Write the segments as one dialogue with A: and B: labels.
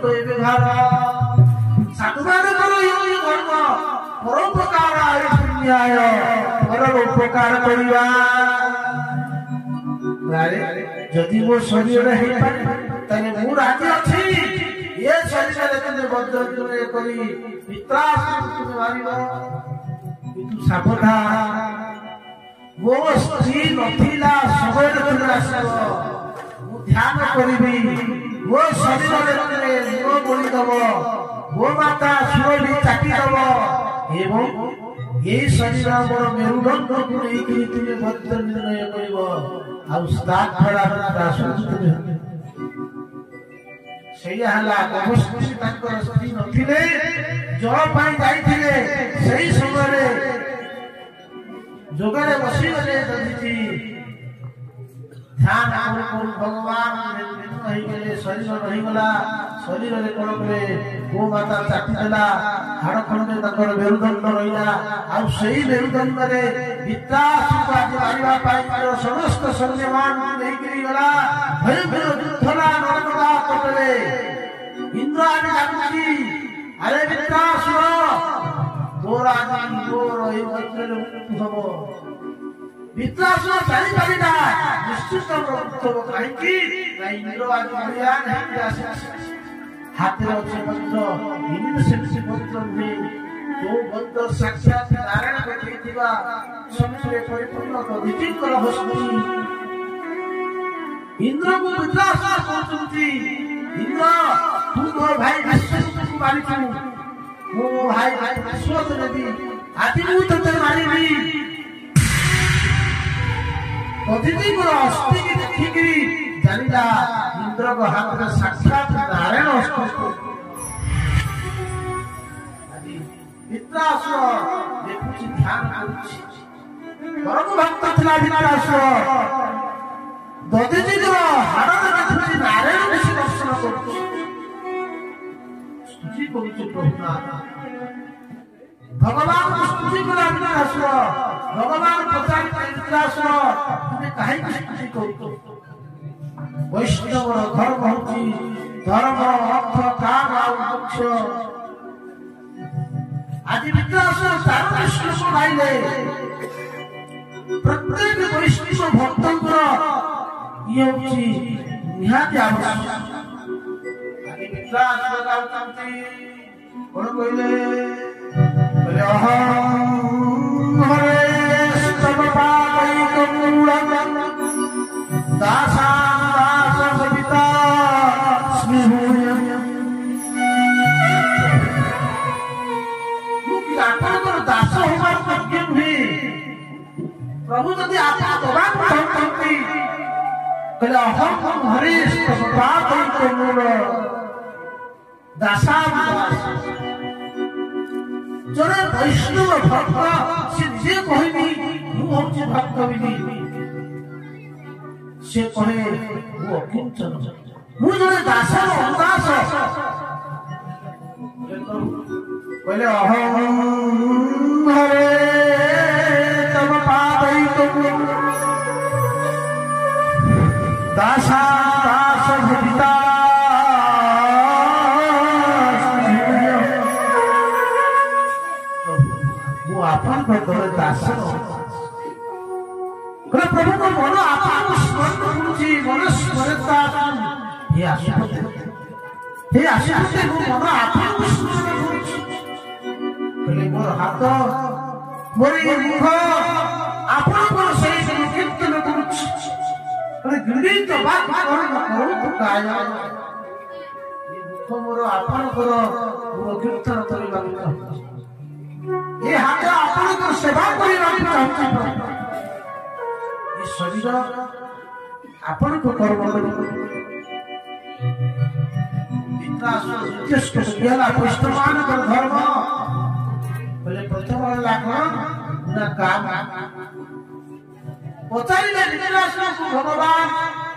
A: तो ये व्यवहार साधुमान करो ये धर्म परोपकार पुण्याय परम उपकार करिवा जदि वो शरीर है तने मु राजी अछि ये शरीर तने बद्ध तुमे करी वित्रास तुमे मारिबो किंतु सावधान वो स्त्री नथिला समय तुमे आसबो मु ध्यान करिबी वो शरीर तने मो बोली दबो वो माता सुरली चाटी दबो एवं ये शरीर बड़ मेरुदंड को लेकिन तुमे बद्ध निर्णय करिबो आउ स्टार्ट भड़ा दासुत सेया हला कबस्ती तांकर स्त्री नथिले जल पाई जाइथिले सेही समय रे जोगरे बसी गले ददिति ध्यान करू भगवान रही गले शरीर रही गला शरीर रे कोन करे गो माता चाटी देला हाड़ खंड में तकर मेरुदंड रहिला आ सेही मेरुदंड रे वित्रास बाजी मारिबा पाई समस्त सन्यमान नहीं करी गला भयंकर युद्धला नरकला कटले इंद्र आने जानुची अरे वित्रास तोरा जान तोर ए वज्र हबो वित्रास चाली चाली ना निश्चित तो काई की नहीं इंद्र आज मरिया नहीं आसी हाथ रे अछि मंत्र इन से मंत्र में जो मंत्र साक्षात नारायण को दिवा सबसे परिपूर्ण तो विचित्र भस्मी इंद्र को वित्रास करछुंती इंद्र तू तो भाई विश्व को मारी छु वो भाई विश्व तो नदी आदि मु तते मारीबी कदिति को अस्थि की देखिकरी जानिला इंद्र को हाथ में साक्षात नारायण अस्थि आदि वित्रास देखुची ध्यान करूची परम भक्त थिला वित्रास ददिति को हाथ में देखुची नारायण ऋषि दर्शन करूची स्तुति करूची प्रभुनाथ भगवान को स्तुति करा वित्रास भगवान पचार वित्रास तुमे काहे स्तुति करू वैष्णव धर्म होची धर्म अर्थ काम और मोक्ष आदि वित्रास सारा श्लोक गाइले प्रत्येक वैष्णव भक्तंकर ये होची निहाती आवश्यक आदि वित्रास लगाउतंती कोन कहले बोले अहं हरे स्तव पादैक मूलम दासा दास सविता स्नेहूयम मुक्ति आपनकर दास होबार योग्य हुए प्रभु जदि आपा दबान करती कहले अहं हरे स्तव पादैक मूलम दासा दास जने वैष्णव भक्त से जे कहबी मु होची भक्त बिनी से कहे वो किंचन मु जने दास दास कहले अहं हरे तव पादैक दासा दास भविता आपन को दास करे प्रभु को मन आपन स्मरण करूची मन स्मरता हे आशुपति को मन आपन स्मरण करूची करे मोर हाथ मोर मुख आपन को सही कीर्तन करूची करे गिरी तो बात करू तो काया ये मुख मोर आपन को कीर्तन करबा ये हाथ आपन को सेवा करिबा चाहती ये शरीर आपन को कर्म वित्रास जिसको गेला पुष्टमान कर धर्म बोले प्रथम लागन ना काम पचारिले वित्रास को भगवान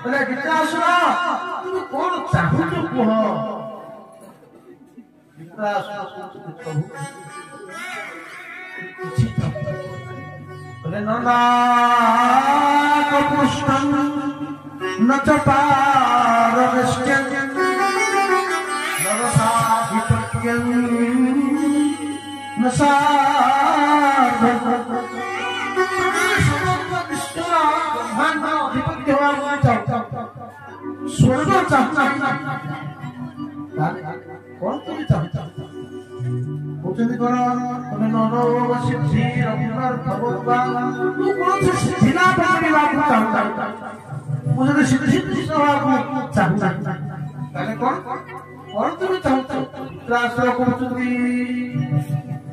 A: बोले वित्रास तुम कोन चाहू जो कह वित्रास को कहू बोले नंदा कपुष्टं न च पारवश्यं नर संसार ब्रह्मांड अधिपत्य स्वर्ग चाहता कौन तुम चाहता पूछते कौन तुम्हें नौनो सिद्धि रघुवर भगवान तू कौन से सिद्धि ना पाने वाला चाहता मुझे तो सिद्धि चाहता ताले कौन तुम चाहता राष्ट्र को तुझी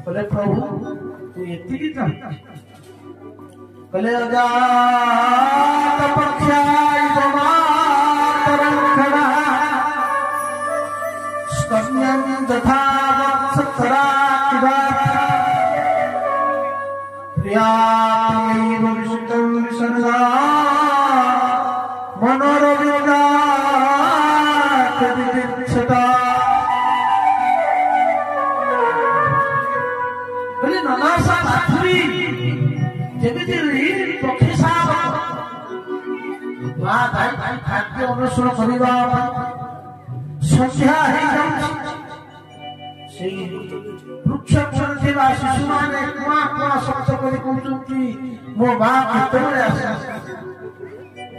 A: बोले प्रभु तू इतनी की चाहता बोले अजात पक्षाय जमातरंखड़ा स्तम्यं तथा वत्सरा किवा प्रियामेव विष्णुं विसर्गा मनोरविदात दिदिच्छता बोले ननासा भातुरी जेमिति पक्षी साप मां भाई खाद्य अनुसरण करिबा संध्या हे से वृक्ष ଥିବା ଶିଶୁମାନେ କୁଆ କୁଆ ଶବ୍ଦ କରି କହୁଛନ୍ତି ମୋ ମା କେତେବେଳେ ଆସେ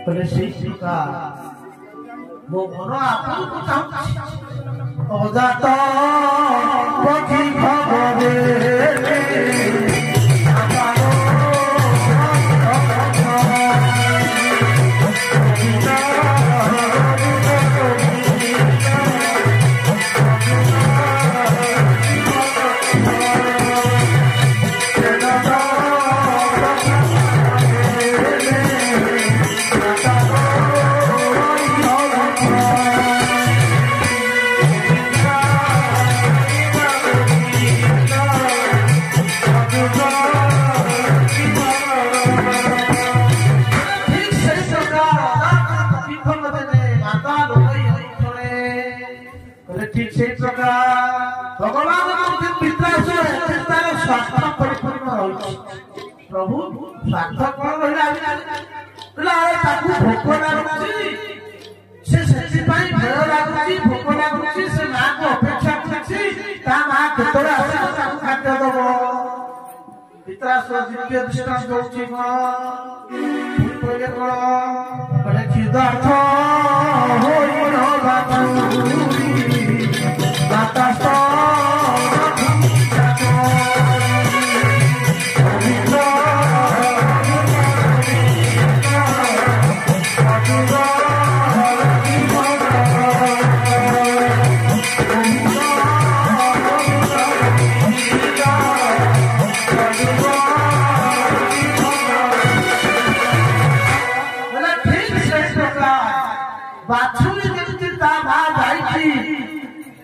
A: ବୋଲେ ସେଇ ପ୍ରକାର ମୋ ମନ ଆପଣଙ୍କୁ ଚାହୁଁଛି ଅଜାତ ପକ୍ଷୀ ଖବରେ ठीक से भगवान स्वार्थ परिपूर्ण रही प्रभु स्वार्थ कौन रहा भोक लगुच से भय लगुच भोक लगुच से माँ को अपेक्षा कर माँ केतरे आस खाद्य दब पित्रासुर दिव्य दृष्टांत दौची कहले कौन बोले क्षुधार्थ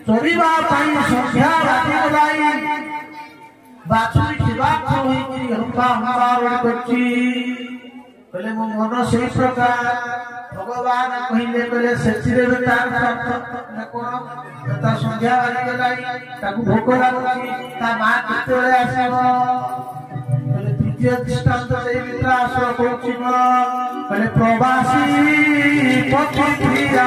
A: चलिबा पाई संध्या राति गलाई बाछुरी खिबा होई कि हमका हमार करछि बोले मो मन सही प्रकार भगवान कहिले बोले सेचिरे तार न कोन ता संध्या राति गलाई ताकू भोक लागुछि ता मां केतेले आसीबो बोले तृतीय दृष्टांत देई मित्र आसो कहछि बोले प्रवासी पक्षी प्रिया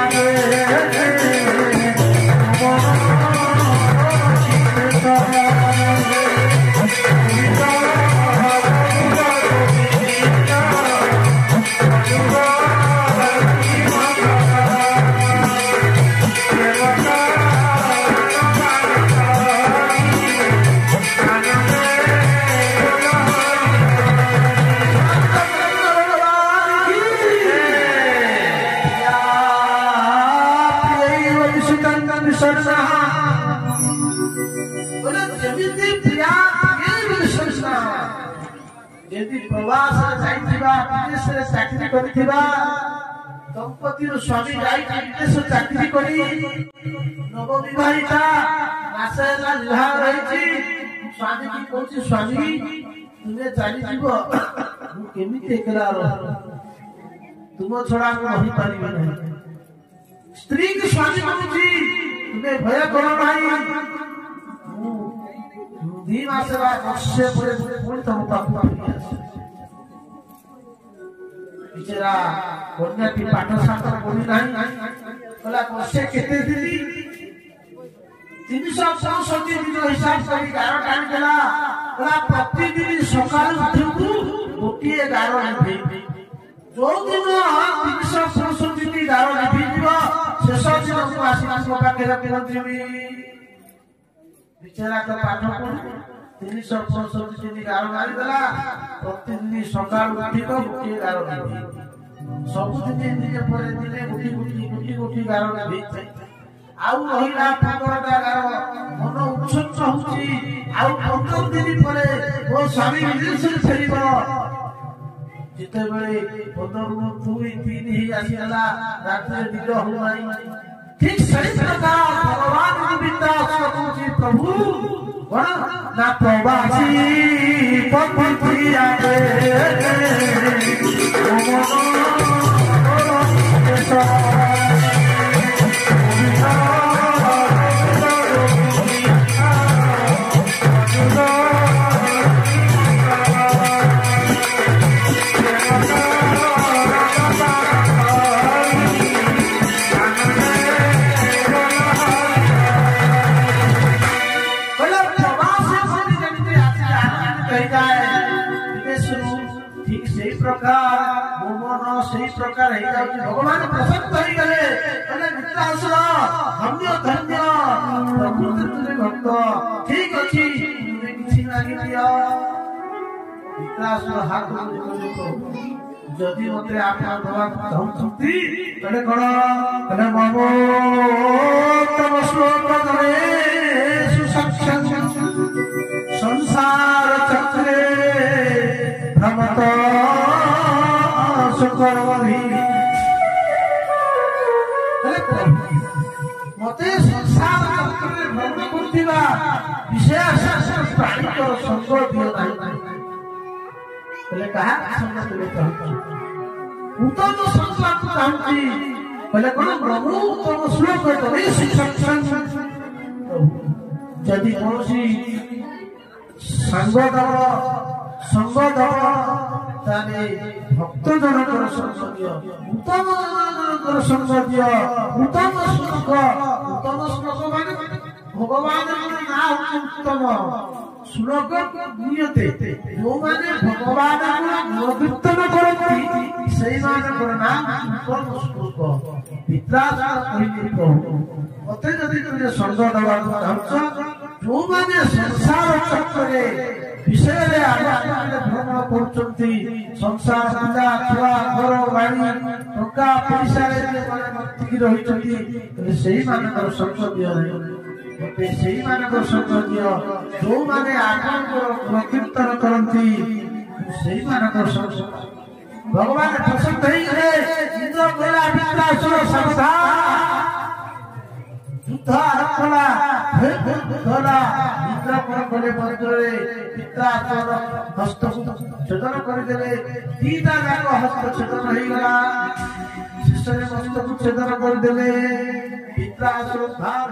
A: यदि प्रवास विदेश चाकरी करिथिबा दंपति स्वामी जाई विदेश चाकरी करी नव विवाहिता मासे विवाह रही स्वामी की कहछि स्वामी तुमे चली जीव केमिति एकला तुम छड़ा रही पारिबे नहीं स्त्री के स्वामी कहछि तुमे भय करो नहीं दी मासे वर्षे पुणी तुम पाखु बिचरा कन्याटी पाठ साठ पढ़ी ना वर्षे केते दिन 365 दिन हिसाब करी गार टाणिदेला प्रतिदिन सकाल उठू गोटे गार लिभे जो दिन 365 गार लिभिव शेष दिन को आसी पाखे रखी बिचारा तो पाठ पढ़ 365 दिन गार मारिदेला प्रतिदिन सकाल उठी गोटे गार लिभे सबुदिन दिन पर दिने गोटी गार लिभे आउ रहिला 15टा गार मन उत्सुक होउची आउ 15 दिन परे वो स्वामी विदेश फेरिब जिते बेले 15 2 3 ही आसीला रात्रि निद हो नाही ठीक सही प्रकार भगवान विद्यास कहूची प्रभु कोन ना प्रवासी पथि आए ओ प्रकार भगवान प्रसन्न हो गले मित्रासुर धन्य धन्य प्रभु भक्त ठीक अच्छी किसी मांगी दिया मित्रासुर हाथ जदि मत आप चाहती कौन ममो तम श्लोक संसार चक्रे भ्रमत मते संसार चक्र भ्रमण करथिबा विषय प्राणी संग दियो नाही बोले कहा संग दियो चाहती उत्तम संसार चाहती बोले कोन प्रभु उत्तम श्लोक तमे सत्संग जदि कोसी संग दव ताने भक्त जनकर संसदीय उत्तम जनकर संसदीय उत्तम श्लोक माने भगवान नाम उत्तम श्लोक नियते जो माने भगवान को कीर्तन करती सही माने नाम उत्तम श्लोक वित्रास कहिली प्रभु मते जदि तुझे संग दवा चाहछ जो माने संसार चक्रे विषय रे आगे भ्रमण करचंती संसार पूजा छुआ घर बाड़ी टका पैसा रे जे माने भक्ति की रहिचंती सेही मानकर संग दियो मते सेही मानकर संग दियो जो माने आगम कीर्तन करंती सेही मानकर संग भगवान प्रसन्न होई गले इंद्र बोला वित्रासुर संसार युद्ध आरंभला धरा इंद्र पर कोले मंत्रे वित्रासुर हस्त छेदन करदेले दीटा जाक हस्त छेदन होई गला शिष्य मस्तक छेदन करदेले वित्रासुर भार